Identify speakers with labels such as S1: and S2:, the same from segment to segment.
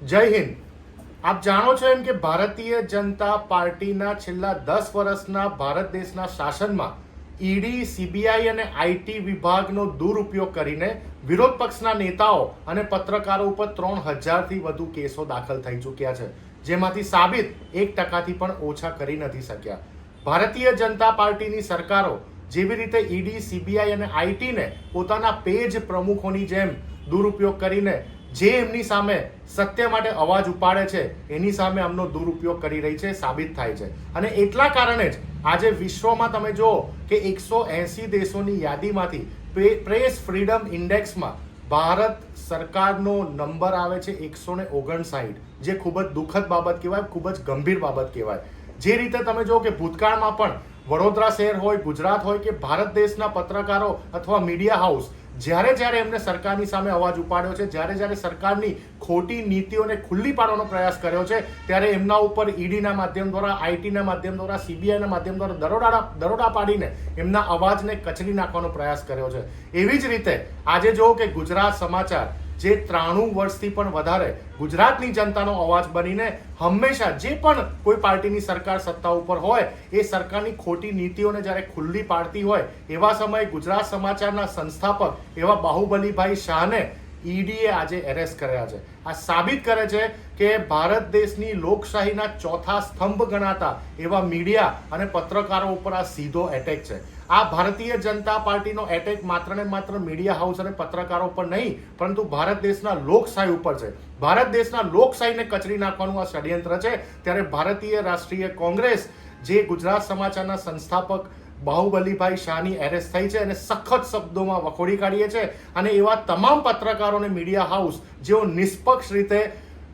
S1: જય હિન્દ. આપ જાણો છો એમ કે ભારતીય જનતા પાર્ટીના છેલ્લા 10 વર્ષના ભારત દેશના શાસનમાં ઈડી, સીબીઆઈ અને આઈટી વિભાગનો દુરુપયોગ કરીને વિરોધ પક્ષના નેતાઓ અને પત્રકારો ઉપર 3000થી વધુ કેસો દાખલ થઈ ચૂક્યા છે, જેમાંથી સાબિત 1% પણ ઓછા કરી નથી શક્યા. ભારતીય જનતા પાર્ટીની સરકારો જેવી રીતે ઈડી, સીબીઆઈ અને આઈટીને પોતાના પેજ પ્રમુખોની જેમ દુરુપયોગ કરીને જે એમની સામે સત્ય માટે અવાજ ઉપાડે છે એની સામે આમનો દુરુપયોગ કરી રહી છે સાબિત થાય છે. અને એટલા કારણે જ આજે વિશ્વમાં તમે જુઓ કે 180 દેશોની યાદીમાંથી પ્રેસ ફ્રીડમ ઇન્ડેક્સમાં ભારત સરકારનો નંબર આવે છે 159, જે ખૂબ જ દુઃખદ બાબત કહેવાય, ખૂબ જ ગંભીર બાબત કહેવાય. જે રીતે તમે જુઓ કે ભૂતકાળમાં પણ વડોદરા શહેર હોય, ગુજરાત હોય કે ભારત દેશના પત્રકારો અથવા મીડિયા હાઉસ જ્યારે એમને સરકારની સામે અવાજ ઉપાડ્યો છે, જ્યારે સરકારની ખોટી નીતિઓને ખુલ્લી પાડવાનો પ્રયાસ કર્યો છે, ત્યારે એમના ઉપર ઈડીના માધ્યમ દ્વારા, આઈટીના માધ્યમ દ્વારા, સીબીઆઈના માધ્યમ દ્વારા દરોડા પાડીને એમના અવાજને કચડી નાખવાનો પ્રયાસ કર્યો છે. એવી જ રીતે આજે જો કે ગુજરાત સમાચાર જે 93 વર્ષથી પણ વધારે ગુજરાતની જનતાનો અવાજ બનીને હંમેશા જે પણ કોઈ પાર્ટીની સરકાર સત્તા ઉપર હોય એ સરકારની ખોટી નીતિઓને જ્યારે ખુલ્લી પાડતી હોય એવા સમયે ગુજરાત સમાચારના સંસ્થાપક એવા બાહુબલીભાઈ શાહને ઈડીએ આજે એરેસ્ટ કર્યા છે. આ સાબિત કરે છે કે ભારત દેશની લોકશાહીના ચોથા સ્તંભ ગણાતા એવા મીડિયા અને પત્રકારો ઉપર આ સીધો એટેક છે. આ ભારતીય જનતા પાર્ટીનો એટેક માત્ર ને માત્ર મીડિયા હાઉસ અને પત્રકારો પર નહીં, પરંતુ ભારત દેશના લોકશાહી ઉપર છે. ભારત દેશના લોકશાહીને કચડી નાખવાનું આ ષડયંત્ર છે. ત્યારે ભારતીય રાષ્ટ્રીય કોંગ્રેસ જે ગુજરાત સમાચારના સંસ્થાપક બાહુબલીભાઈ શાહની એરેસ્ટ થઈ છે અને સખત શબ્દોમાં વખોડી કાઢીએ છે. અને એવા તમામ પત્રકારો અને મીડિયા હાઉસ જેઓ નિષ્પક્ષ રીતે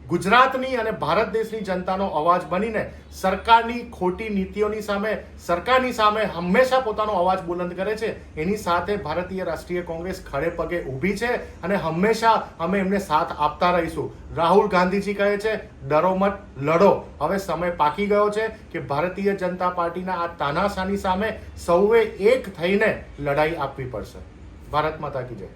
S1: ગુજરાતની અને ભારત દેશની જનતાનો અવાજ બનીને સરકારની ખોટી નીતિઓની સામે, સરકારની સામે હંમેશા પોતાનો અવાજ બુલંદ કરે છે, એની સાથે ભારતીય રાષ્ટ્રીય કોંગ્રેસ ખડે પગે ઊભી છે અને હંમેશા અમે એમને સાથ આપતા રહીશું. રાહુલ ગાંધીજી કહે છે, ડરો મત, લડો. હવે સમય પાકી ગયો છે કે ભારતીય જનતા પાર્ટીના આ તાનાશાહની સામે સૌએ એક થઈને લડાઈ આપવી પડશે. ભારત માતા કી જય.